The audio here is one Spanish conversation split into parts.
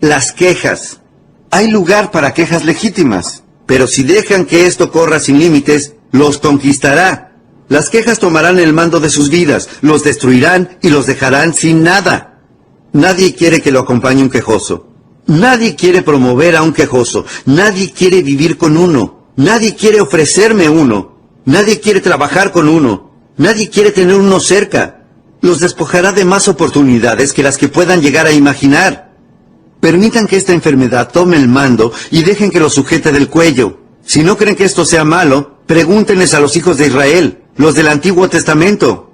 las quejas. Hay lugar para quejas legítimas, pero si dejan que esto corra sin límites, los conquistará. Las quejas tomarán el mando de sus vidas, los destruirán y los dejarán sin nada. Nadie quiere que lo acompañe un quejoso. Nadie quiere promover a un quejoso. Nadie quiere vivir con uno. Nadie quiere ofrecerme uno. Nadie quiere trabajar con uno. Nadie quiere tener uno cerca. Los despojará de más oportunidades que las que puedan llegar a imaginar. Permitan que esta enfermedad tome el mando y dejen que lo sujete del cuello. Si no creen que esto sea malo, pregúntenles a los hijos de Israel, los del Antiguo Testamento.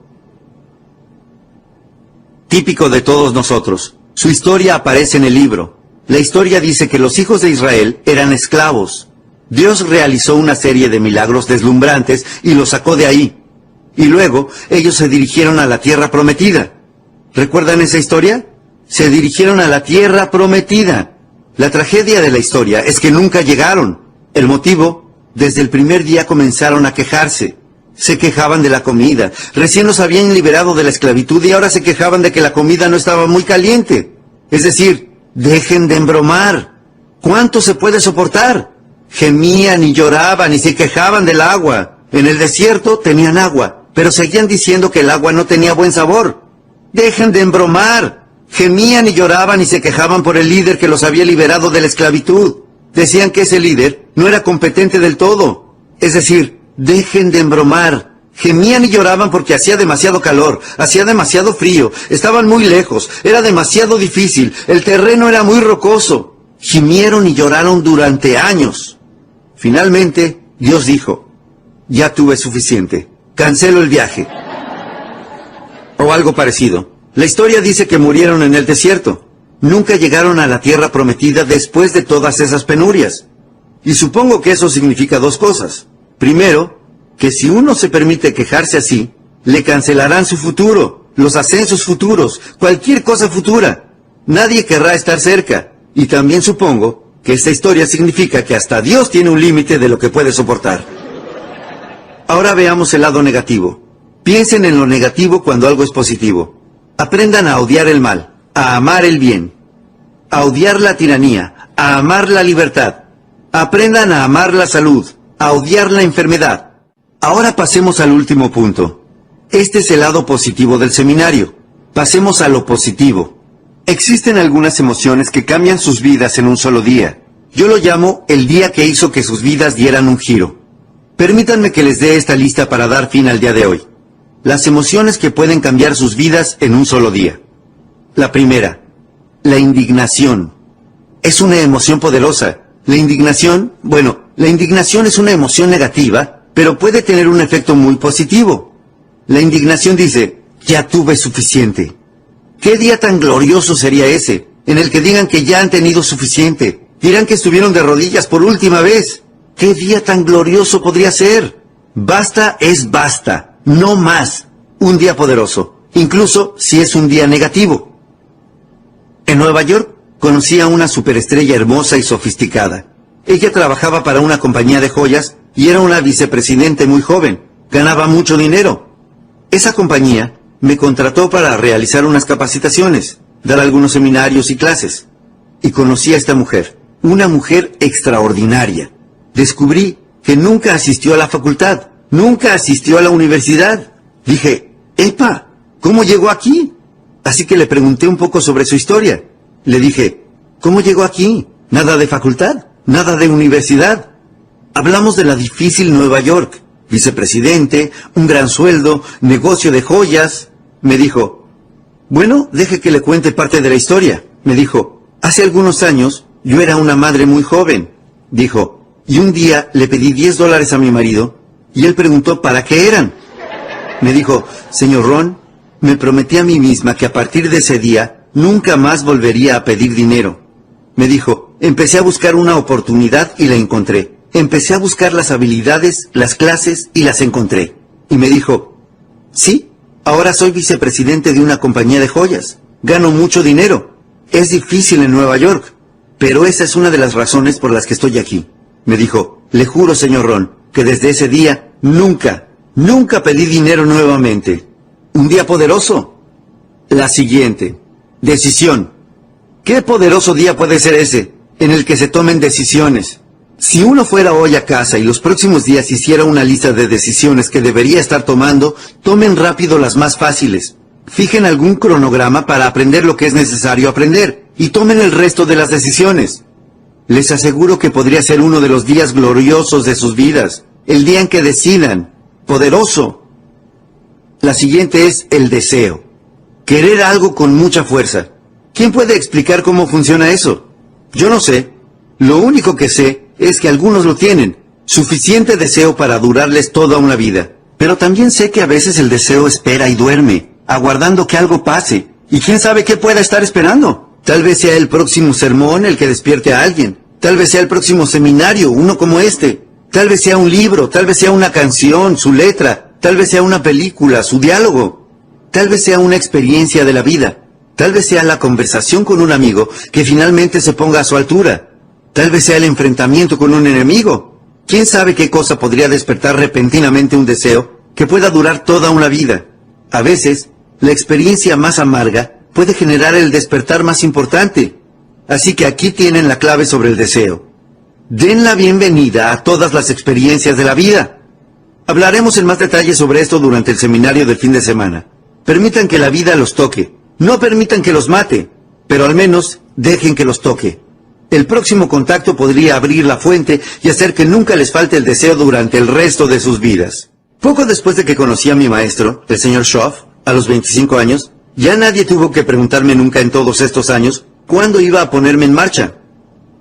Típico de todos nosotros. Su historia aparece en el libro. La historia dice que los hijos de Israel eran esclavos. Dios realizó una serie de milagros deslumbrantes y los sacó de ahí. Y luego, ellos se dirigieron a la tierra prometida. ¿Recuerdan esa historia? Se dirigieron a la tierra prometida. La tragedia de la historia es que nunca llegaron. El motivo, desde el primer día comenzaron a quejarse. Se quejaban de la comida. Recién los habían liberado de la esclavitud y ahora se quejaban de que la comida no estaba muy caliente. Es decir, dejen de embromar. ¿Cuánto se puede soportar? Gemían y lloraban y se quejaban del agua. En el desierto tenían agua, pero seguían diciendo que el agua no tenía buen sabor. Dejen de embromar. Gemían y lloraban y se quejaban por el líder que los había liberado de la esclavitud. Decían que ese líder no era competente del todo. Es decir, dejen de embromar. Gemían y lloraban porque hacía demasiado calor, hacía demasiado frío, estaban muy lejos, era demasiado difícil, el terreno era muy rocoso. Gimieron y lloraron durante años. Finalmente, Dios dijo, ya tuve suficiente, cancelo el viaje. O algo parecido. La historia dice que murieron en el desierto. Nunca llegaron a la tierra prometida después de todas esas penurias. Y supongo que eso significa dos cosas. Primero, que si uno se permite quejarse así, le cancelarán su futuro, los ascensos futuros, cualquier cosa futura. Nadie querrá estar cerca. Y también supongo que esta historia significa que hasta Dios tiene un límite de lo que puede soportar. Ahora veamos el lado negativo. Piensen en lo negativo cuando algo es positivo. Aprendan a odiar el mal, a amar el bien, a odiar la tiranía, a amar la libertad. Aprendan a amar la salud, a odiar la enfermedad. Ahora pasemos al último punto. Este es el lado positivo del seminario. Pasemos a lo positivo. Existen algunas emociones que cambian sus vidas en un solo día. Yo lo llamo el día que hizo que sus vidas dieran un giro. Permítanme que les dé esta lista para dar fin al día de hoy. Las emociones que pueden cambiar sus vidas en un solo día. La primera, la indignación. Es una emoción poderosa. La indignación es una emoción negativa, pero puede tener un efecto muy positivo. La indignación dice, ya tuve suficiente. ¿Qué día tan glorioso sería ese, en el que digan que ya han tenido suficiente? Dirán que estuvieron de rodillas por última vez. ¿Qué día tan glorioso podría ser? Basta es basta. No más. Un día poderoso, incluso si es un día negativo. En Nueva York conocí a una superestrella hermosa y sofisticada. Ella trabajaba para una compañía de joyas y era una vicepresidente muy joven. Ganaba mucho dinero. Esa compañía me contrató para realizar unas capacitaciones, dar algunos seminarios y clases. Y conocí a esta mujer, una mujer extraordinaria. Descubrí que nunca asistió a la facultad. Nunca asistió a la universidad. Dije, ¡epa! ¿Cómo llegó aquí? Así que le pregunté un poco sobre su historia. Le dije, ¿cómo llegó aquí? ¿Nada de facultad? ¿Nada de universidad? Hablamos de la difícil Nueva York. Vicepresidente, un gran sueldo, negocio de joyas. Me dijo, bueno, deje que le cuente parte de la historia. Me dijo, hace algunos años yo era una madre muy joven. Dijo, y un día le pedí $10 a mi marido y él preguntó para qué eran. Me dijo, señor Ron, me prometí a mí misma que a partir de ese día nunca más volvería a pedir dinero. Me dijo, empecé a buscar una oportunidad y la encontré. Empecé a buscar las habilidades, las clases y las encontré. Y me dijo, sí, ahora soy vicepresidente de una compañía de joyas. Gano mucho dinero. Es difícil en Nueva York, pero esa es una de las razones por las que estoy aquí. Me dijo, le juro, señor Ron, que desde ese día nunca pedí dinero nuevamente. Un día poderoso. La siguiente. Decisión. Qué poderoso día puede ser ese, en el que se tomen decisiones. Si uno fuera hoy a casa y los próximos días hiciera una lista de decisiones que debería estar tomando, tomen rápido las más fáciles. Fijen algún cronograma para aprender lo que es necesario aprender, y tomen el resto de las decisiones. Les aseguro que podría ser uno de los días gloriosos de sus vidas, el día en que decidan. Poderoso. La siguiente es el deseo. Querer algo con mucha fuerza. ¿Quién puede explicar cómo funciona eso? Yo no sé. Lo único que sé es que algunos lo tienen. Suficiente deseo para durarles toda una vida. Pero también sé que a veces el deseo espera y duerme, aguardando que algo pase. ¿Y quién sabe qué pueda estar esperando? Tal vez sea el próximo sermón el que despierte a alguien. Tal vez sea el próximo seminario, uno como este. Tal vez sea un libro, tal vez sea una canción, su letra. Tal vez sea una película, su diálogo. Tal vez sea una experiencia de la vida. Tal vez sea la conversación con un amigo que finalmente se ponga a su altura. Tal vez sea el enfrentamiento con un enemigo. ¿Quién sabe qué cosa podría despertar repentinamente un deseo que pueda durar toda una vida? A veces, la experiencia más amarga puede generar el despertar más importante. Así que aquí tienen la clave sobre el deseo. Den la bienvenida a todas las experiencias de la vida. Hablaremos en más detalle sobre esto durante el seminario del fin de semana. Permitan que la vida los toque. No permitan que los mate, pero al menos dejen que los toque. El próximo contacto podría abrir la fuente y hacer que nunca les falte el deseo durante el resto de sus vidas. Poco después de que conocí a mi maestro, el señor Schoff, a los 25 años, ya nadie tuvo que preguntarme nunca en todos estos años cuándo iba a ponerme en marcha.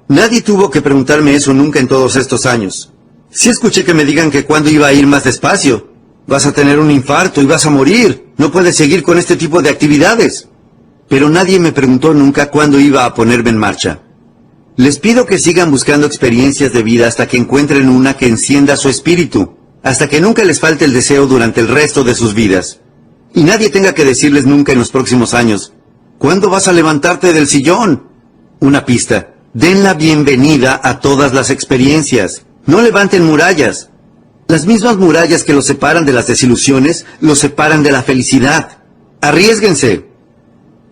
Nadie tuvo que preguntarme eso nunca en todos estos años. Sí escuché que me digan que cuándo iba a ir más despacio. Vas a tener un infarto y vas a morir. No puedes seguir con este tipo de actividades. Pero nadie me preguntó nunca cuándo iba a ponerme en marcha. Les pido que sigan buscando experiencias de vida hasta que encuentren una que encienda su espíritu, hasta que nunca les falte el deseo durante el resto de sus vidas. Y nadie tenga que decirles nunca en los próximos años, ¿cuándo vas a levantarte del sillón? Una pista. Den la bienvenida a todas las experiencias. No levanten murallas. Las mismas murallas que los separan de las desilusiones, los separan de la felicidad. Arriésguense.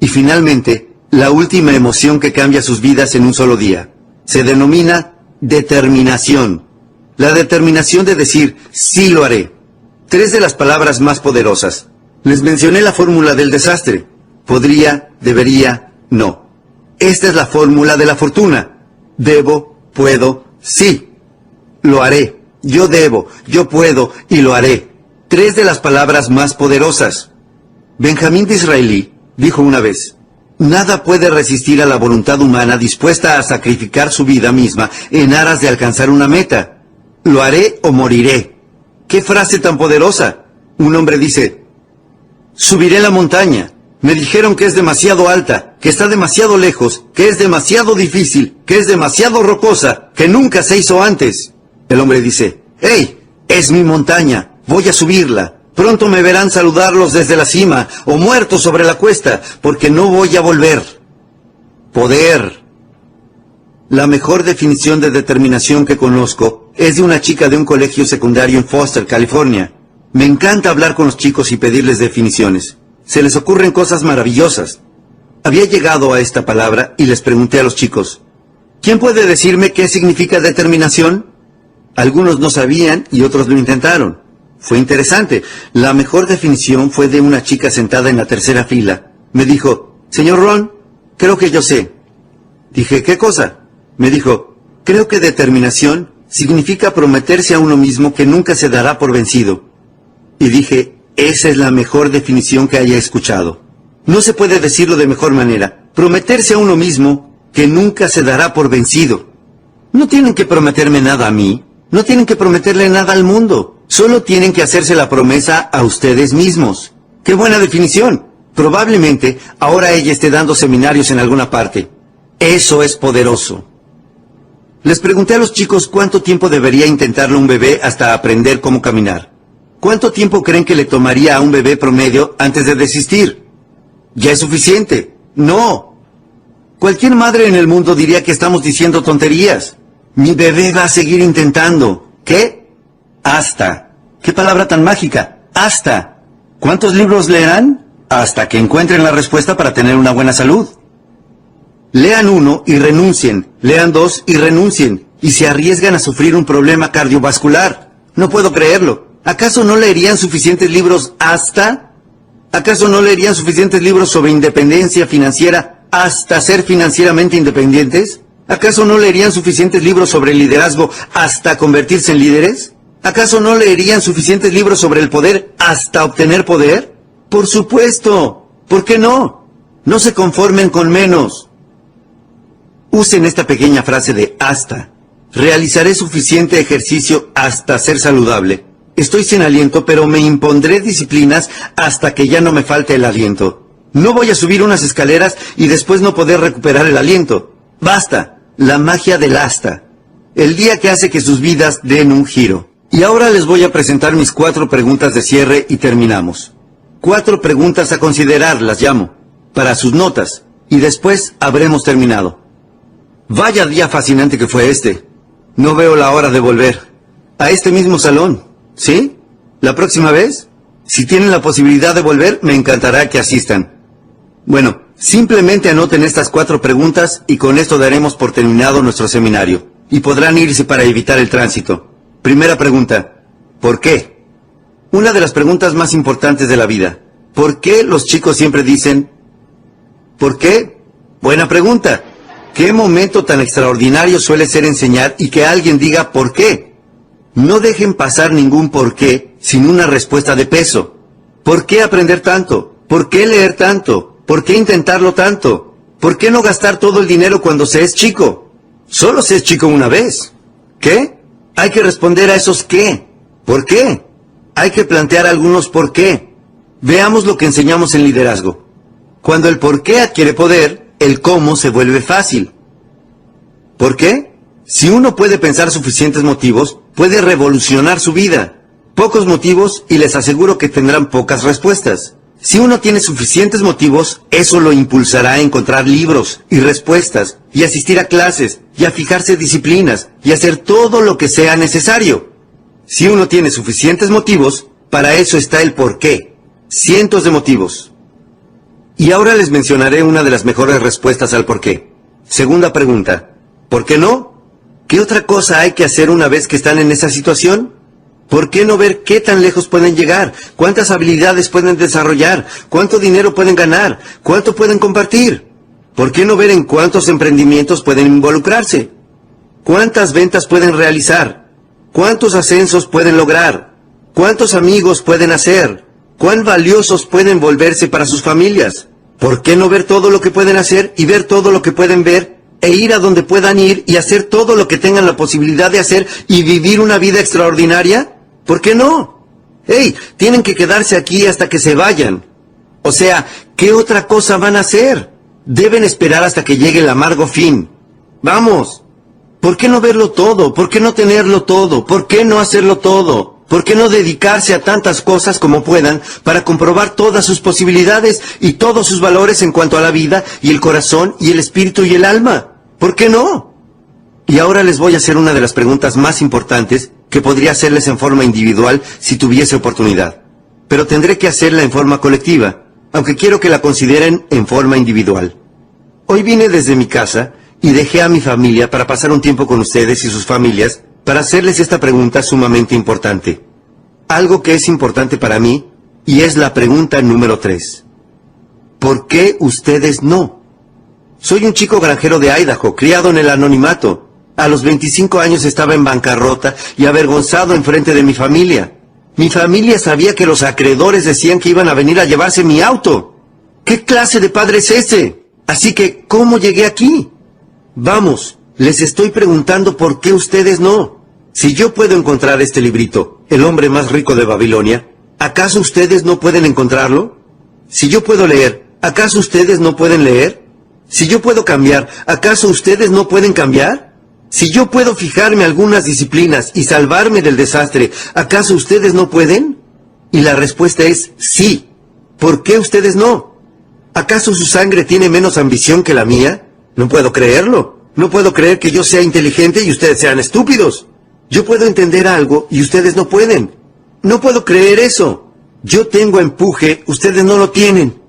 Y finalmente, la última emoción que cambia sus vidas en un solo día. Se denomina determinación. La determinación de decir, sí lo haré. 3 de las palabras más poderosas. Les mencioné la fórmula del desastre. Podría, debería, no. Esta es la fórmula de la fortuna. Debo, puedo, sí. Lo haré. Yo debo, yo puedo y lo haré. 3 de las palabras más poderosas. Benjamín Disraeli dijo una vez, nada puede resistir a la voluntad humana dispuesta a sacrificar su vida misma en aras de alcanzar una meta. Lo haré o moriré. ¡Qué frase tan poderosa! Un hombre dice, subiré la montaña. Me dijeron que es demasiado alta, que está demasiado lejos, que es demasiado difícil, que es demasiado rocosa, que nunca se hizo antes. El hombre dice, ¡hey! Es mi montaña, voy a subirla. Pronto me verán saludarlos desde la cima, o muertos sobre la cuesta, porque no voy a volver. Poder. La mejor definición de determinación que conozco es de una chica de un colegio secundario en Foster, California. Me encanta hablar con los chicos y pedirles definiciones. Se les ocurren cosas maravillosas. Había llegado a esta palabra y les pregunté a los chicos, ¿quién puede decirme qué significa determinación? Algunos no sabían y otros lo intentaron. Fue interesante. La mejor definición fue de una chica sentada en la tercera fila. Me dijo, señor Ron, creo que yo sé. Dije, ¿qué cosa? Me dijo, creo que determinación significa prometerse a uno mismo que nunca se dará por vencido. Y dije, esa es la mejor definición que haya escuchado. No se puede decirlo de mejor manera. Prometerse a uno mismo que nunca se dará por vencido. No tienen que prometerme nada a mí. No tienen que prometerle nada al mundo. Solo tienen que hacerse la promesa a ustedes mismos. ¡Qué buena definición! Probablemente ahora ella esté dando seminarios en alguna parte. Eso es poderoso. Les pregunté a los chicos cuánto tiempo debería intentarlo un bebé hasta aprender cómo caminar. ¿Cuánto tiempo creen que le tomaría a un bebé promedio antes de desistir? ¿Ya es suficiente? ¡No! Cualquier madre en el mundo diría que estamos diciendo tonterías. Mi bebé va a seguir intentando. ¿Qué? Hasta. ¿Qué palabra tan mágica? Hasta. ¿Cuántos libros leerán? Hasta que encuentren la respuesta para tener una buena salud. Lean 1 y renuncien. Lean 2 y renuncien. Y se arriesgan a sufrir un problema cardiovascular. No puedo creerlo. ¿Acaso no leerían suficientes libros hasta? ¿Acaso no leerían suficientes libros sobre independencia financiera hasta ser financieramente independientes? ¿Acaso no leerían suficientes libros sobre liderazgo hasta convertirse en líderes? ¿Acaso no leerían suficientes libros sobre el poder hasta obtener poder? Por supuesto. ¿Por qué no? No se conformen con menos. Usen esta pequeña frase de hasta. Realizaré suficiente ejercicio hasta ser saludable. Estoy sin aliento, pero me impondré disciplinas hasta que ya no me falte el aliento. No voy a subir unas escaleras y después no poder recuperar el aliento. Basta. La magia del hasta. El día que hace que sus vidas den un giro. Y ahora les voy a presentar mis 4 preguntas de cierre y terminamos. 4 preguntas a considerar, las llamo, para sus notas, y después habremos terminado. Vaya día fascinante que fue este. No veo la hora de volver. A este mismo salón, ¿sí? ¿La próxima vez? Si tienen la posibilidad de volver, me encantará que asistan. Bueno, simplemente anoten estas 4 preguntas y con esto daremos por terminado nuestro seminario. Y podrán irse para evitar el tránsito. Primera pregunta. ¿Por qué? Una de las preguntas más importantes de la vida. ¿Por qué los chicos siempre dicen ¿por qué? Buena pregunta. ¿Qué momento tan extraordinario suele ser enseñar y que alguien diga ¿por qué? No dejen pasar ningún por qué sin una respuesta de peso. ¿Por qué aprender tanto? ¿Por qué leer tanto? ¿Por qué intentarlo tanto? ¿Por qué no gastar todo el dinero cuando se es chico? Solo se es chico una vez. ¿Qué? Hay que responder a esos qué. ¿Por qué? Hay que plantear algunos por qué. Veamos lo que enseñamos en liderazgo. Cuando el por qué adquiere poder, el cómo se vuelve fácil. ¿Por qué? Si uno puede pensar suficientes motivos, puede revolucionar su vida. Pocos motivos y les aseguro que tendrán pocas respuestas. Si uno tiene suficientes motivos, eso lo impulsará a encontrar libros y respuestas, y asistir a clases, y a fijarse disciplinas, y hacer todo lo que sea necesario. Si uno tiene suficientes motivos, para eso está el por qué. Cientos de motivos. Y ahora les mencionaré una de las mejores respuestas al por qué. Segunda pregunta. ¿Por qué no? ¿Qué otra cosa hay que hacer una vez que están en esa situación? ¿Por qué no ver qué tan lejos pueden llegar? ¿Cuántas habilidades pueden desarrollar? ¿Cuánto dinero pueden ganar? ¿Cuánto pueden compartir? ¿Por qué no ver en cuántos emprendimientos pueden involucrarse? ¿Cuántas ventas pueden realizar? ¿Cuántos ascensos pueden lograr? ¿Cuántos amigos pueden hacer? ¿Cuán valiosos pueden volverse para sus familias? ¿Por qué no ver todo lo que pueden hacer y ver todo lo que pueden ver e ir a donde puedan ir y hacer todo lo que tengan la posibilidad de hacer y vivir una vida extraordinaria? ¿Por qué no? ¡Hey! Tienen que quedarse aquí hasta que se vayan. O sea, ¿qué otra cosa van a hacer? Deben esperar hasta que llegue el amargo fin. ¡Vamos! ¿Por qué no verlo todo? ¿Por qué no tenerlo todo? ¿Por qué no hacerlo todo? ¿Por qué no dedicarse a tantas cosas como puedan para comprobar todas sus posibilidades y todos sus valores en cuanto a la vida y el corazón y el espíritu y el alma? ¿Por qué no? Y ahora les voy a hacer una de las preguntas más importantes que podría hacerles en forma individual si tuviese oportunidad. Pero tendré que hacerla en forma colectiva, aunque quiero que la consideren en forma individual. Hoy vine desde mi casa y dejé a mi familia para pasar un tiempo con ustedes y sus familias para hacerles esta pregunta sumamente importante. Algo que es importante para mí y es la pregunta número 3. ¿Por qué ustedes no? Soy un chico granjero de Idaho, criado en el anonimato. A los 25 años estaba en bancarrota y avergonzado enfrente de mi familia. Mi familia sabía que los acreedores decían que iban a venir a llevarse mi auto. ¿Qué clase de padre es ese? Así que, ¿cómo llegué aquí? Vamos, les estoy preguntando por qué ustedes no. Si yo puedo encontrar este librito, El hombre más rico de Babilonia, ¿acaso ustedes no pueden encontrarlo? Si yo puedo leer, ¿acaso ustedes no pueden leer? Si yo puedo cambiar, ¿acaso ustedes no pueden cambiar? Si yo puedo fijarme algunas disciplinas y salvarme del desastre, ¿acaso ustedes no pueden? Y la respuesta es sí. ¿Por qué ustedes no? ¿Acaso su sangre tiene menos ambición que la mía? No puedo creerlo. No puedo creer que yo sea inteligente y ustedes sean estúpidos. Yo puedo entender algo y ustedes no pueden. No puedo creer eso. Yo tengo empuje, ustedes no lo tienen.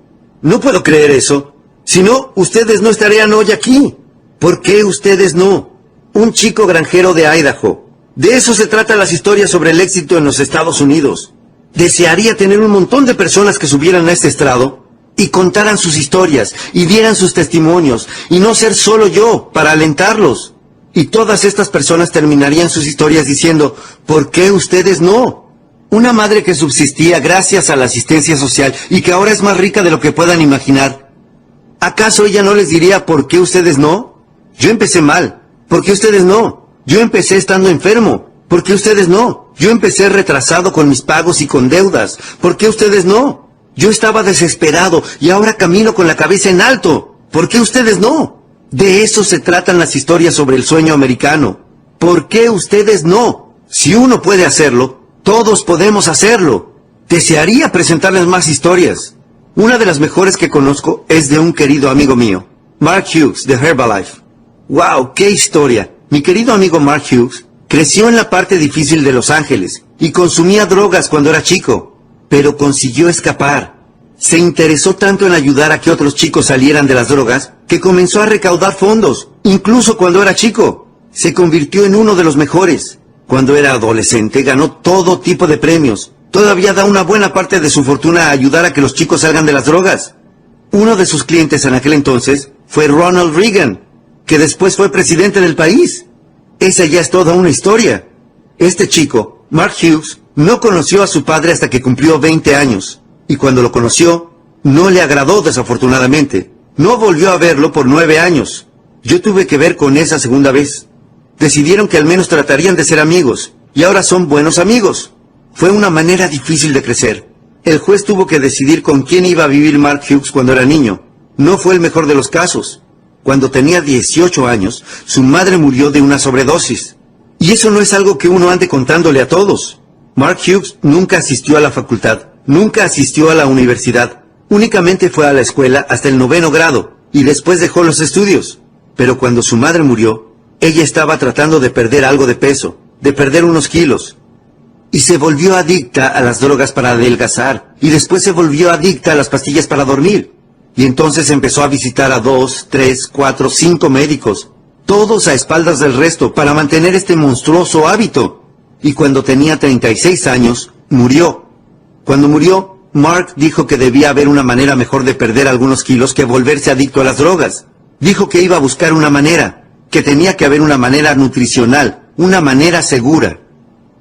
No puedo creer eso. Si no, ustedes no estarían hoy aquí. ¿Por qué ustedes no? Un chico granjero de Idaho. De eso se tratan las historias sobre el éxito en los Estados Unidos. Desearía tener un montón de personas que subieran a este estrado y contaran sus historias y dieran sus testimonios y no ser solo yo para alentarlos. Y todas estas personas terminarían sus historias diciendo, ¿por qué ustedes no? Una madre que subsistía gracias a la asistencia social y que ahora es más rica de lo que puedan imaginar. ¿Acaso ella no les diría, ¿por qué ustedes no? Yo empecé mal. ¿Por qué ustedes no? Yo empecé estando enfermo. ¿Por qué ustedes no? Yo empecé retrasado con mis pagos y con deudas. ¿Por qué ustedes no? Yo estaba desesperado y ahora camino con la cabeza en alto. ¿Por qué ustedes no? De eso se tratan las historias sobre el sueño americano. ¿Por qué ustedes no? Si uno puede hacerlo, todos podemos hacerlo. Desearía presentarles más historias. Una de las mejores que conozco es de un querido amigo mío, Mark Hughes, de Herbalife. ¡Wow! ¡Qué historia! Mi querido amigo Mark Hughes creció en la parte difícil de Los Ángeles y consumía drogas cuando era chico, pero consiguió escapar. Se interesó tanto en ayudar a que otros chicos salieran de las drogas que comenzó a recaudar fondos, incluso cuando era chico. Se convirtió en uno de los mejores. Cuando era adolescente ganó todo tipo de premios. Todavía da una buena parte de su fortuna a ayudar a que los chicos salgan de las drogas. Uno de sus clientes en aquel entonces fue Ronald Reagan, que después fue presidente del país. Esa ya es toda una historia. Este chico, Mark Hughes, no conoció a su padre hasta que cumplió 20 años. Y cuando lo conoció, no le agradó desafortunadamente. No volvió a verlo por 9 años. Yo tuve que ver con esa segunda vez. Decidieron que al menos tratarían de ser amigos, y ahora son buenos amigos. Fue una manera difícil de crecer. El juez tuvo que decidir con quién iba a vivir Mark Hughes cuando era niño. No fue el mejor de los casos. Cuando tenía 18 años, su madre murió de una sobredosis. Y eso no es algo que uno ande contándole a todos. Mark Hughes nunca asistió a la facultad, nunca asistió a la universidad. Únicamente fue a la escuela hasta el 9º grado, y después dejó los estudios. Pero cuando su madre murió, ella estaba tratando de perder algo de peso, de perder unos kilos. Y se volvió adicta a las drogas para adelgazar, y después se volvió adicta a las pastillas para dormir. Y entonces empezó a visitar a 2, 3, 4, 5 médicos, todos a espaldas del resto, para mantener este monstruoso hábito. Y cuando tenía 36 años, murió. Cuando murió, Mark dijo que debía haber una manera mejor de perder algunos kilos que volverse adicto a las drogas. Dijo que iba a buscar una manera, que tenía que haber una manera nutricional, una manera segura.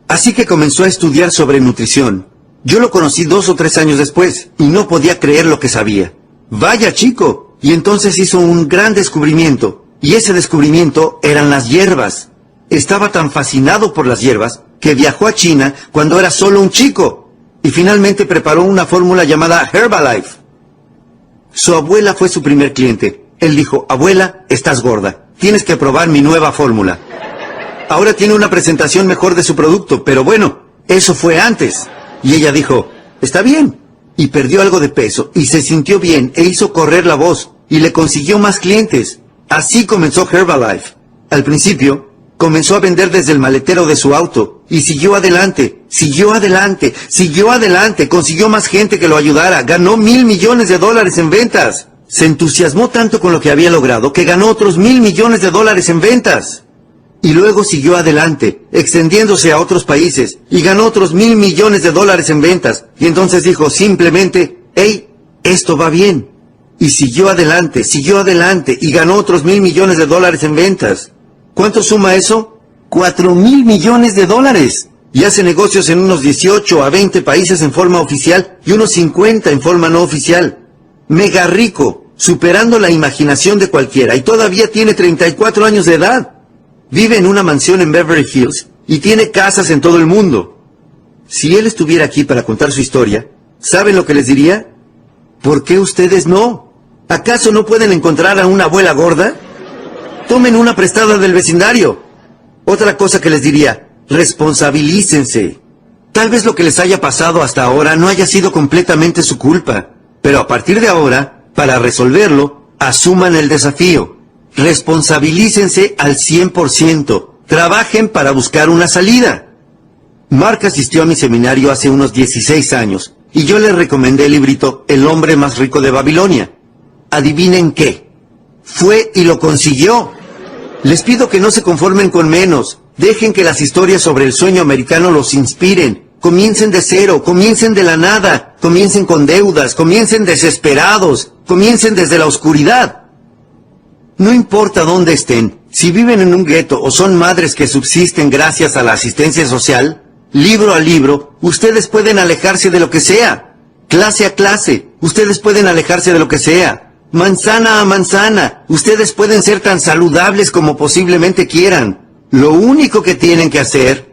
Así que comenzó a estudiar sobre nutrición. Yo lo conocí 2 o 3 años después, y no podía creer lo que sabía. ¡Vaya chico! Y entonces hizo un gran descubrimiento, y ese descubrimiento eran las hierbas. Estaba tan fascinado por las hierbas que viajó a China cuando era solo un chico, y finalmente preparó una fórmula llamada Herbalife. Su abuela fue su primer cliente. Él dijo, abuela, estás gorda, tienes que probar mi nueva fórmula. Ahora tiene una presentación mejor de su producto, pero bueno, eso fue antes. Y ella dijo, está bien. Y perdió algo de peso, y se sintió bien, e hizo correr la voz, y le consiguió más clientes. Así comenzó Herbalife. Al principio, comenzó a vender desde el maletero de su auto, y siguió adelante, siguió adelante, siguió adelante, consiguió más gente que lo ayudara, ganó $1,000 millones en ventas. Se entusiasmó tanto con lo que había logrado, que ganó otros $1,000 millones en ventas. Y luego siguió adelante, extendiéndose a otros países, y ganó otros $1,000 millones en ventas. Y entonces dijo simplemente, hey, esto va bien. Y siguió adelante, y ganó otros $1,000 millones en ventas. ¿Cuánto suma eso? $4,000 millones. Y hace negocios en unos 18 a 20 países en forma oficial, y unos 50 en forma no oficial. Mega rico, superando la imaginación de cualquiera, y todavía tiene 34 años de edad. Vive en una mansión en Beverly Hills y tiene casas en todo el mundo. Si él estuviera aquí para contar su historia, ¿saben lo que les diría? ¿Por qué ustedes no? ¿Acaso no pueden encontrar a una abuela gorda? Tomen una prestada del vecindario. Otra cosa que les diría, responsabilícense. Tal vez lo que les haya pasado hasta ahora no haya sido completamente su culpa, pero a partir de ahora, para resolverlo, asuman el desafío. Responsabilícense al 100%. Trabajen para buscar una salida. Mark asistió a mi seminario hace unos 16 años, y yo le recomendé el librito El hombre más rico de Babilonia. ¿Adivinen qué? Fue y lo consiguió. Les pido que no se conformen con menos. Dejen que las historias sobre el sueño americano los inspiren. Comiencen de cero, comiencen de la nada, comiencen con deudas, comiencen desesperados, comiencen desde la oscuridad. No importa dónde estén, si viven en un gueto o son madres que subsisten gracias a la asistencia social, libro a libro, ustedes pueden alejarse de lo que sea. Clase a clase, ustedes pueden alejarse de lo que sea. Manzana a manzana, ustedes pueden ser tan saludables como posiblemente quieran. Lo único que tienen que hacer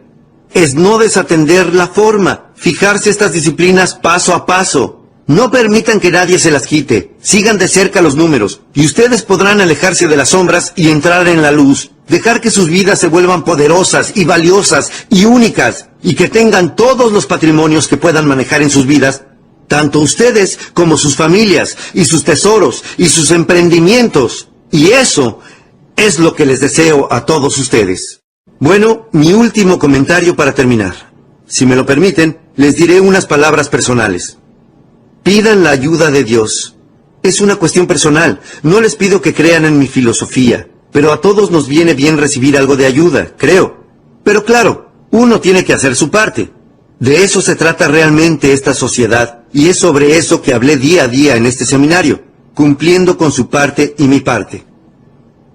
es no desatender la forma, fijarse estas disciplinas paso a paso. No permitan que nadie se las quite, sigan de cerca los números, y ustedes podrán alejarse de las sombras y entrar en la luz, dejar que sus vidas se vuelvan poderosas y valiosas y únicas, y que tengan todos los patrimonios que puedan manejar en sus vidas, tanto ustedes como sus familias, y sus tesoros, y sus emprendimientos. Y eso es lo que les deseo a todos ustedes. Bueno, mi último comentario para terminar. Si me lo permiten, les diré unas palabras personales. Pidan la ayuda de Dios. Es una cuestión personal. No les pido que crean en mi filosofía, pero a todos nos viene bien recibir algo de ayuda, creo. Pero claro, uno tiene que hacer su parte. De eso se trata realmente esta sociedad, y es sobre eso que hablé día a día en este seminario, cumpliendo con su parte y mi parte.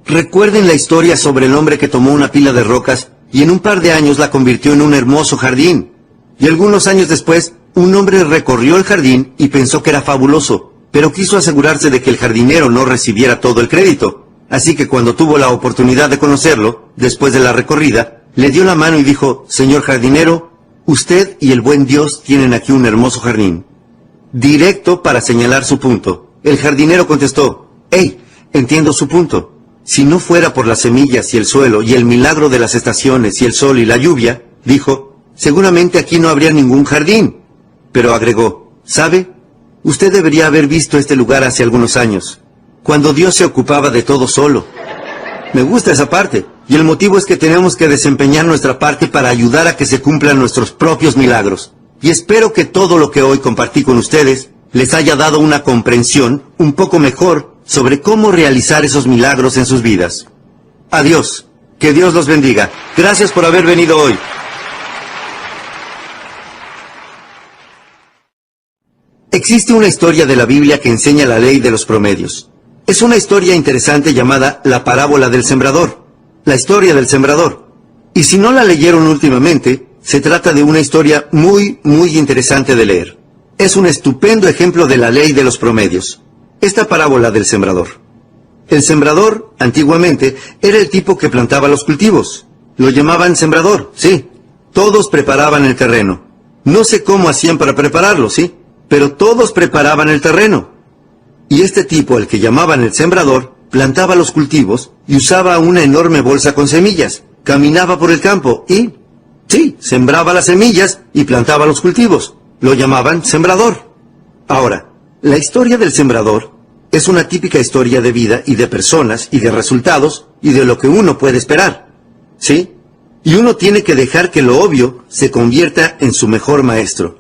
Recuerden la historia sobre el hombre que tomó una pila de rocas y en un par de años la convirtió en un hermoso jardín. Y algunos años después, un hombre recorrió el jardín y pensó que era fabuloso, pero quiso asegurarse de que el jardinero no recibiera todo el crédito. Así que cuando tuvo la oportunidad de conocerlo, después de la recorrida, le dio la mano y dijo: «Señor jardinero, usted y el buen Dios tienen aquí un hermoso jardín». Directo para señalar su punto. El jardinero contestó: «Hey, entiendo su punto. Si no fuera por las semillas y el suelo y el milagro de las estaciones y el sol y la lluvia», dijo, «seguramente aquí no habría ningún jardín». Pero agregó: «¿Sabe? Usted debería haber visto este lugar hace algunos años, cuando Dios se ocupaba de todo solo». Me gusta esa parte, y el motivo es que tenemos que desempeñar nuestra parte para ayudar a que se cumplan nuestros propios milagros. Y espero que todo lo que hoy compartí con ustedes les haya dado una comprensión un poco mejor sobre cómo realizar esos milagros en sus vidas. Adiós. Que Dios los bendiga. Gracias por haber venido hoy. Existe una historia de la Biblia que enseña la ley de los promedios. Es una historia interesante llamada la parábola del sembrador, la historia del sembrador. Y si no la leyeron últimamente, se trata de una historia muy interesante de leer. Es un estupendo ejemplo de la ley de los promedios. Esta parábola del sembrador. El sembrador, antiguamente, era el tipo que plantaba los cultivos. Lo llamaban sembrador, sí. Todos preparaban el terreno. No sé cómo hacían para prepararlo, sí, pero todos preparaban el terreno. Y este tipo, al que llamaban el sembrador, plantaba los cultivos y usaba una enorme bolsa con semillas. Caminaba por el campo y, sí, sembraba las semillas y plantaba los cultivos. Lo llamaban sembrador. Ahora, la historia del sembrador es una típica historia de vida y de personas y de resultados y de lo que uno puede esperar, ¿sí? Y uno tiene que dejar que lo obvio se convierta en su mejor maestro.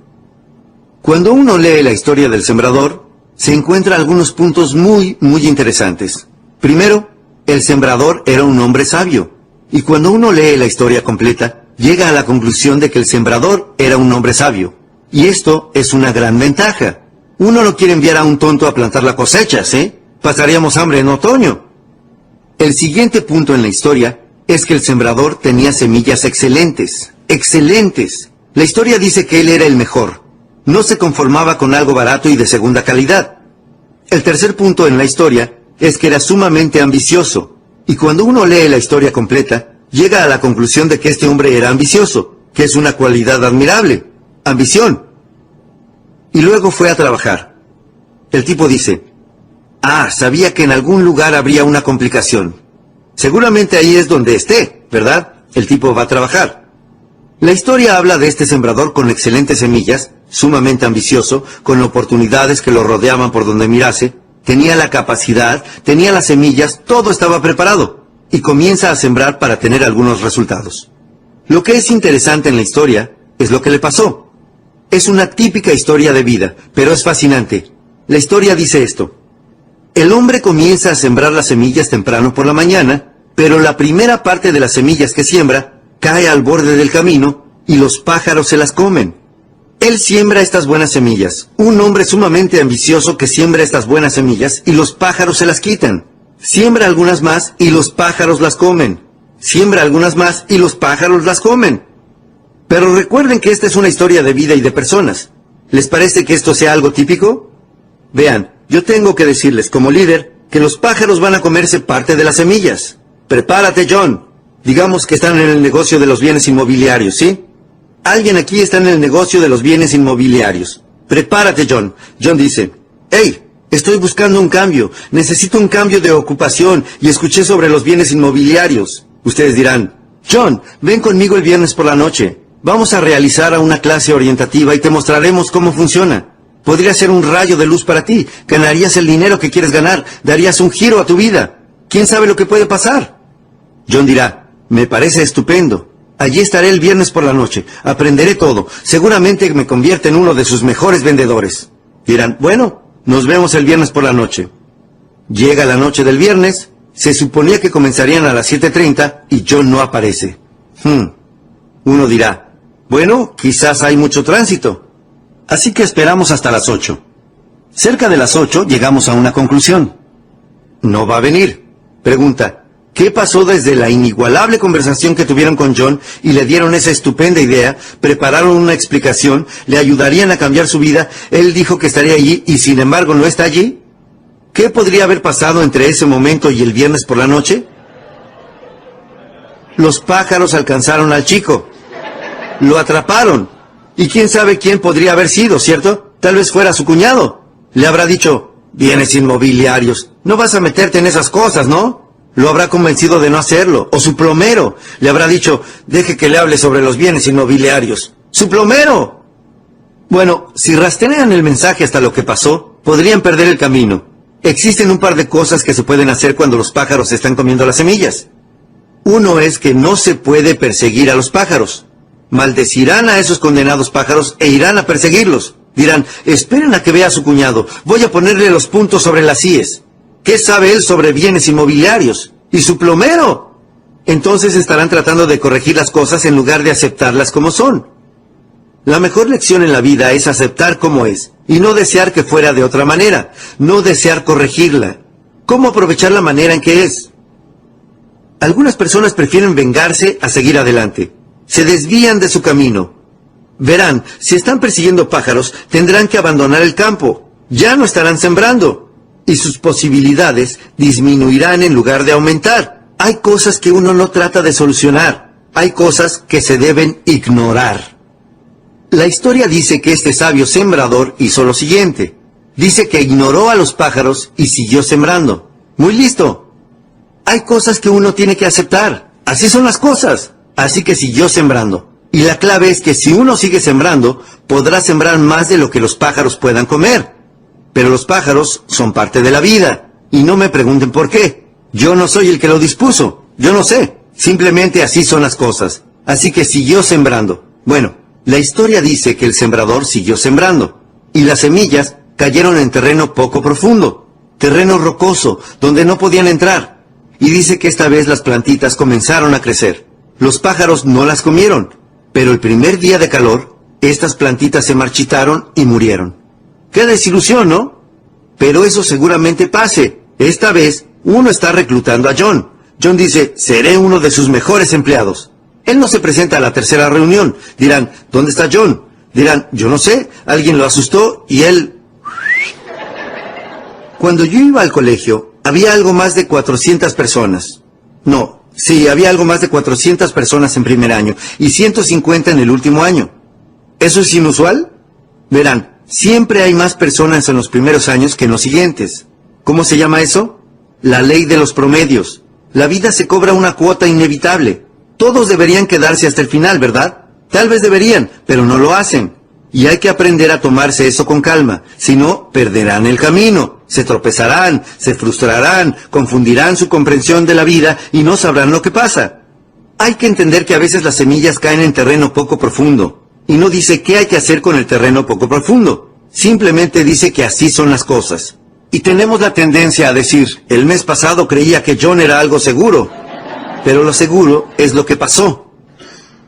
Cuando uno lee la historia del sembrador, se encuentra algunos puntos muy interesantes. Primero, el sembrador era un hombre sabio. Y cuando uno lee la historia completa, llega a la conclusión de que el sembrador era un hombre sabio. Y esto es una gran ventaja. Uno no quiere enviar a un tonto a plantar la cosecha, ¿sí? Pasaríamos hambre en otoño. El siguiente punto en la historia es que el sembrador tenía semillas excelentes. ¡Excelentes! La historia dice que él era el mejor. No se conformaba con algo barato y de segunda calidad. El tercer punto en la historia es que era sumamente ambicioso. Y cuando uno lee la historia completa, llega a la conclusión de que este hombre era ambicioso, que es una cualidad admirable. Ambición. Y luego fue a trabajar. El tipo dice: «Ah, sabía que en algún lugar habría una complicación. Seguramente ahí es donde esté, ¿verdad?». El tipo va a trabajar. La historia habla de este sembrador con excelentes semillas, sumamente ambicioso, con oportunidades que lo rodeaban por donde mirase. Tenía la capacidad, tenía las semillas, todo estaba preparado. Y comienza a sembrar para tener algunos resultados. Lo que es interesante en la historia es lo que le pasó. Es una típica historia de vida, pero es fascinante. La historia dice esto: El hombre comienza a sembrar las semillas temprano por la mañana, pero la primera parte de las semillas que siembra cae al borde del camino y los pájaros se las comen. Él siembra estas buenas semillas, un hombre sumamente ambicioso que siembra estas buenas semillas y los pájaros se las quitan. Siembra algunas más y los pájaros las comen. Siembra algunas más y los pájaros las comen. Pero recuerden que esta es una historia de vida y de personas. ¿Les parece que esto sea algo típico? Vean, yo tengo que decirles como líder que los pájaros van a comerse parte de las semillas. Prepárate, John. Digamos que están en el negocio de los bienes inmobiliarios, ¿sí? Alguien aquí está en el negocio de los bienes inmobiliarios. Prepárate, John. John dice, hey, estoy buscando un cambio. Necesito un cambio de ocupación y escuché sobre los bienes inmobiliarios. Ustedes dirán, John, ven conmigo el viernes por la noche. Vamos a realizar una clase orientativa y te mostraremos cómo funciona. Podría ser un rayo de luz para ti. Ganarías el dinero que quieres ganar. Darías un giro a tu vida. ¿Quién sabe lo que puede pasar? John dirá, me parece estupendo. Allí estaré el viernes por la noche. Aprenderé todo. Seguramente me convierte en uno de sus mejores vendedores. Dirán, bueno, nos vemos el viernes por la noche. Llega la noche del viernes. Se suponía que comenzarían a las 7:30 y John no aparece. Uno dirá, bueno, quizás hay mucho tránsito. Así que esperamos hasta las 8. Cerca de las 8 llegamos a una conclusión. No va a venir. Pregunta, ¿qué pasó desde la inigualable conversación que tuvieron con John y le dieron esa estupenda idea? Prepararon una explicación, le ayudarían a cambiar su vida. Él dijo que estaría allí y sin embargo no está allí. ¿Qué podría haber pasado entre ese momento y el viernes por la noche? Los pájaros alcanzaron al chico. Lo atraparon. Y quién sabe quién podría haber sido, ¿cierto? Tal vez fuera su cuñado. Le habrá dicho, bienes inmobiliarios, no vas a meterte en esas cosas, ¿no? Lo habrá convencido de no hacerlo. O su plomero. Le habrá dicho, deje que le hable sobre los bienes inmobiliarios. ¡Su plomero! Bueno, si rastrean el mensaje hasta lo que pasó, podrían perder el camino. Existen un par de cosas que se pueden hacer cuando los pájaros están comiendo las semillas. Uno es que no se puede perseguir a los pájaros. Maldecirán a esos condenados pájaros e irán a perseguirlos. Dirán, esperen a que vea a su cuñado. Voy a ponerle los puntos sobre las íes. ¿Qué sabe él sobre bienes inmobiliarios? ¿Y su plomero? Entonces estarán tratando de corregir las cosas en lugar de aceptarlas como son. La mejor lección en la vida es aceptar como es, y no desear que fuera de otra manera, no desear corregirla. ¿Cómo aprovechar la manera en que es? Algunas personas prefieren vengarse a seguir adelante. Se desvían de su camino. Verán, si están persiguiendo pájaros, tendrán que abandonar el campo. Ya no estarán sembrando. Y sus posibilidades disminuirán en lugar de aumentar. Hay cosas que uno no trata de solucionar. Hay cosas que se deben ignorar. La historia dice que este sabio sembrador hizo lo siguiente. Dice que ignoró a los pájaros y siguió sembrando. Muy listo. Hay cosas que uno tiene que aceptar. Así son las cosas. Así que siguió sembrando. Y la clave es que si uno sigue sembrando, podrá sembrar más de lo que los pájaros puedan comer. Pero los pájaros son parte de la vida. Y no me pregunten por qué. Yo no soy el que lo dispuso. Yo no sé. Simplemente así son las cosas. Así que siguió sembrando. Bueno, la historia dice que el sembrador siguió sembrando. Y las semillas cayeron en terreno poco profundo. Terreno rocoso, donde no podían entrar. Y dice que esta vez las plantitas comenzaron a crecer. Los pájaros no las comieron. Pero el primer día de calor, estas plantitas se marchitaron y murieron. ¡Qué desilusión!, ¿no? Pero eso seguramente pase. Esta vez, uno está reclutando a John. John dice, seré uno de sus mejores empleados. Él no se presenta a la tercera reunión. Dirán, ¿dónde está John? Dirán, yo no sé, alguien lo asustó y él... Cuando yo iba al colegio, había algo más de 400 personas. No, sí, había algo más de 400 personas en primer año y 150 en el último año. ¿Eso es inusual? Verán, siempre hay más personas en los primeros años que en los siguientes. ¿Cómo se llama eso? La ley de los promedios. La vida se cobra una cuota inevitable. Todos deberían quedarse hasta el final, ¿verdad? Tal vez deberían, pero no lo hacen. Y hay que aprender a tomarse eso con calma. Si no, perderán el camino. Se tropezarán, se frustrarán, confundirán su comprensión de la vida y no sabrán lo que pasa. Hay que entender que a veces las semillas caen en terreno poco profundo. Y no dice qué hay que hacer con el terreno poco profundo. Simplemente dice que así son las cosas. Y tenemos la tendencia a decir, el mes pasado creía que John era algo seguro, pero lo seguro es lo que pasó.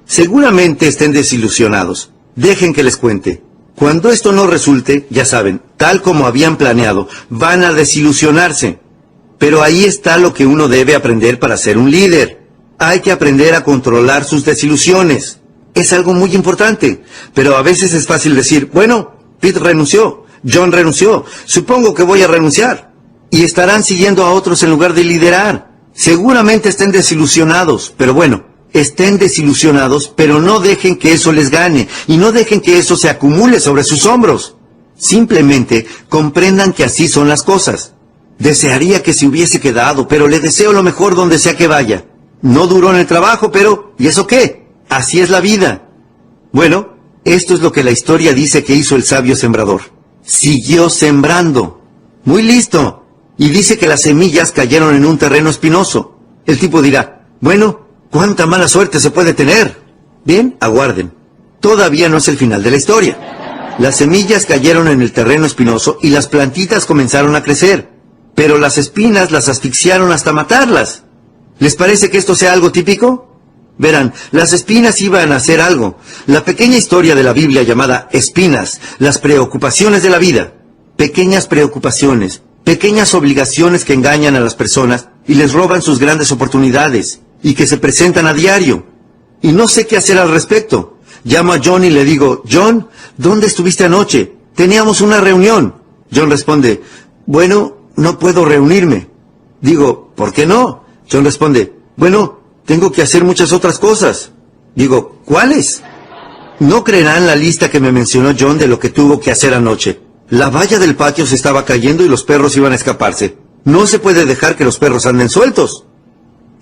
Seguramente estén desilusionados. Dejen que les cuente. Cuando esto no resulte, ya saben, tal como habían planeado, van a desilusionarse. Pero ahí está lo que uno debe aprender para ser un líder. Hay que aprender a controlar sus desilusiones. Es algo muy importante, pero a veces es fácil decir, bueno, Pete renunció, John renunció, supongo que voy a renunciar. Y estarán siguiendo a otros en lugar de liderar. Seguramente estén desilusionados, pero bueno, estén desilusionados, pero no dejen que eso les gane, y no dejen que eso se acumule sobre sus hombros. Simplemente comprendan que así son las cosas. Desearía que se hubiese quedado, pero le deseo lo mejor donde sea que vaya. No duró en el trabajo, pero ¿y eso qué? Así es la vida. Bueno, esto es lo que la historia dice que hizo el sabio sembrador. Siguió sembrando. Muy listo. Y dice que las semillas cayeron en un terreno espinoso. El tipo dirá, bueno, ¿cuánta mala suerte se puede tener? Bien, aguarden. Todavía no es el final de la historia. Las semillas cayeron en el terreno espinoso y las plantitas comenzaron a crecer. Pero las espinas las asfixiaron hasta matarlas. ¿Les parece que esto sea algo típico? Verán, las espinas iban a hacer algo. La pequeña historia de la Biblia llamada espinas, las preocupaciones de la vida. Pequeñas preocupaciones, pequeñas obligaciones que engañan a las personas y les roban sus grandes oportunidades, y que se presentan a diario. Y no sé qué hacer al respecto. Llamo a John y le digo, John, ¿dónde estuviste anoche? Teníamos una reunión. John responde, bueno, no puedo reunirme. Digo, ¿por qué no? John responde, bueno, tengo que hacer muchas otras cosas. Digo, ¿cuáles? No creerán la lista que me mencionó John de lo que tuvo que hacer anoche. La valla del patio se estaba cayendo y los perros iban a escaparse. No se puede dejar que los perros anden sueltos.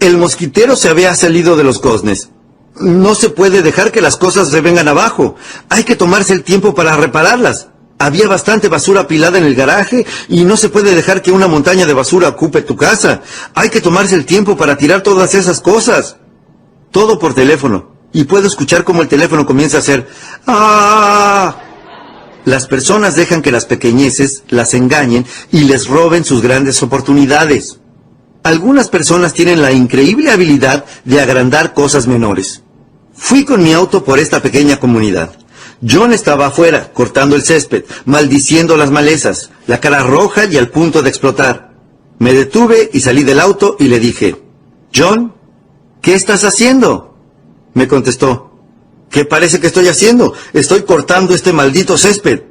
El mosquitero se había salido de los goznes. No se puede dejar que las cosas se vengan abajo. Hay que tomarse el tiempo para repararlas. Había bastante basura apilada en el garaje y no se puede dejar que una montaña de basura ocupe tu casa. Hay que tomarse el tiempo para tirar todas esas cosas. Todo por teléfono. Y puedo escuchar cómo el teléfono comienza a hacer ¡ah! Las personas dejan que las pequeñeces las engañen y les roben sus grandes oportunidades. Algunas personas tienen la increíble habilidad de agrandar cosas menores. Fui con mi auto por esta pequeña comunidad. John estaba afuera, cortando el césped, maldiciendo las malezas, la cara roja y al punto de explotar. Me detuve y salí del auto y le dije, John, ¿qué estás haciendo? Me contestó, ¿qué parece que estoy haciendo? Estoy cortando este maldito césped.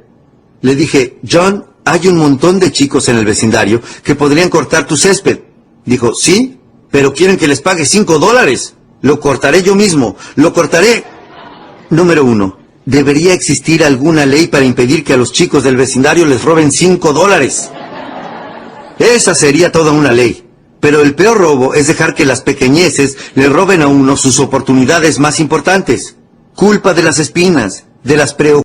Le dije, John, hay un montón de chicos en el vecindario que podrían cortar tu césped. Dijo, sí, pero quieren que les pague $5. Lo cortaré yo mismo, lo cortaré. Número 1. Debería existir alguna ley para impedir que a los chicos del vecindario les roben $5. Esa sería toda una ley. Pero el peor robo es dejar que las pequeñeces le roben a uno sus oportunidades más importantes. Culpa de las espinas, de las preocupaciones.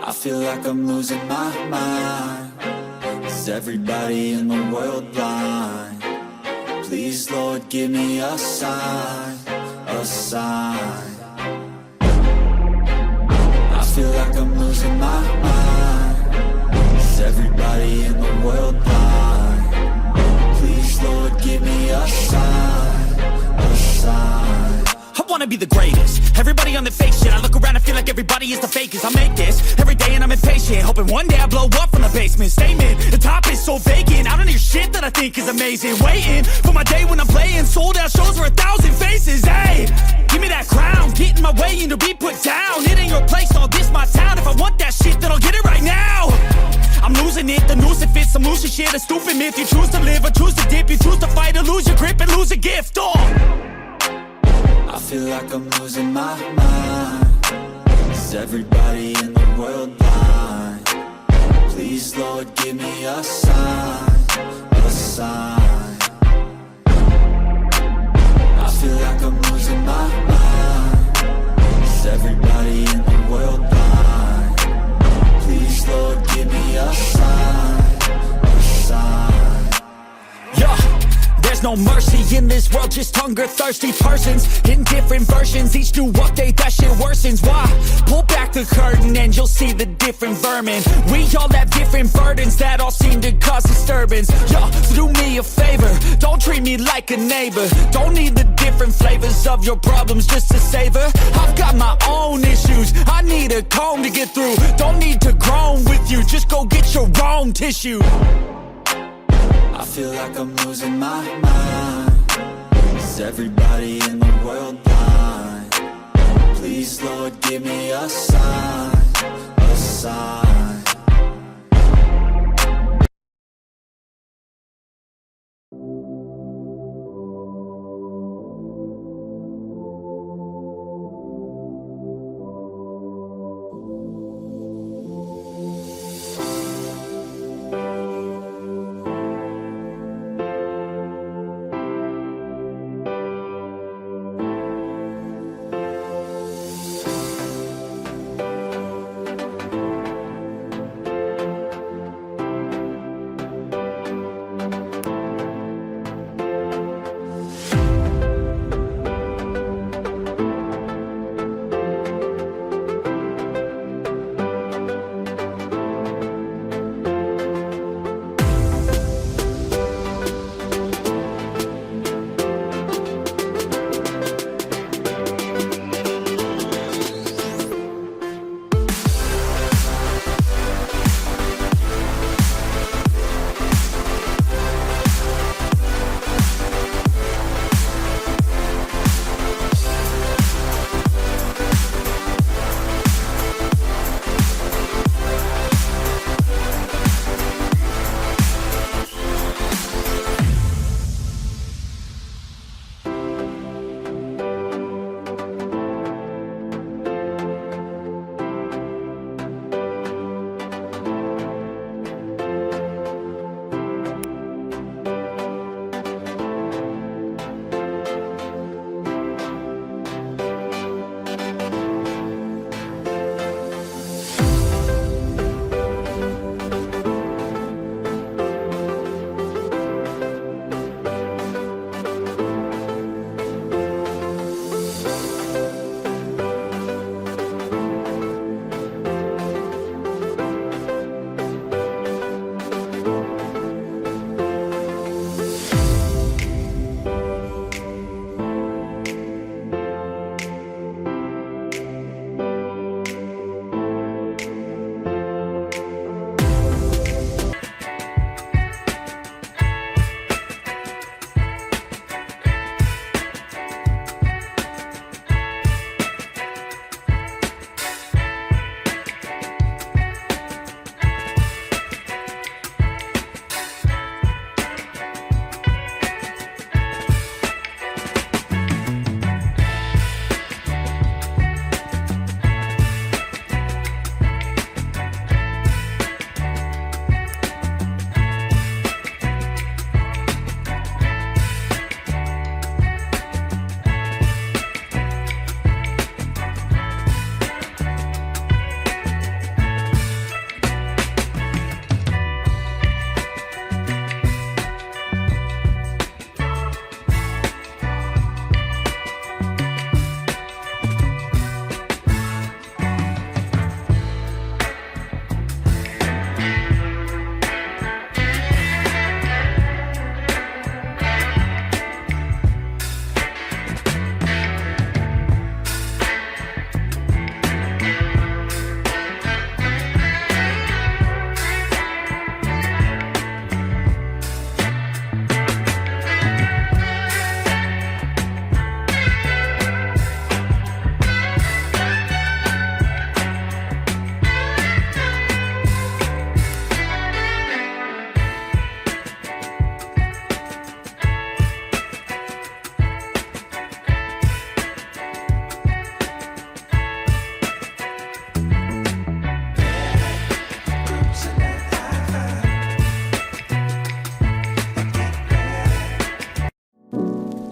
I feel like I'm losing my mind. Is everybody in the world blind? Please, Lord, give me a sign, a sign. feel like I'm losing my mind. Is everybody in the world blind? Please, Lord, give me a sign, a sign. I wanna be the greatest. Everybody on the fake shit. I look around and feel like everybody is the fakest. I make this every day and I'm impatient, hoping one day I blow up from the basement. Statement, the top is so vacant. I don't hear shit that I think is amazing. Waiting for my day when I'm playing sold out shows for 1,000 faces. Hey, give me that crown, get in my way and to be put down. It ain't your place, all this my town. If I want that shit, then I'll get it right now. I'm losing it, the noose it fits, some losing shit, a stupid myth. You choose to live or choose to dip, you choose to fight or lose your grip and lose a gift. I feel like I'm losing my mind. Is everybody in the world blind? Please, Lord, give me a sign, a sign. I feel like I'm losing my mind. Is everybody in the world blind? Please, Lord, give me a sign, a sign. Yeah. There's no mercy in this world, just hunger-thirsty persons in different versions. Each new update, that shit worsens. Why? Pull back the curtain and you'll see the different vermin. We all have different burdens that all seem to cause disturbance. Yo, so do me a favor, don't treat me like a neighbor. Don't need the different flavors of your problems just to savor. I've got my own issues, I need a comb to get through. Don't need to groan with you, just go get your own tissue. I feel like I'm losing my mind. Is everybody in the world blind? Please, Lord, give me a sign, a sign.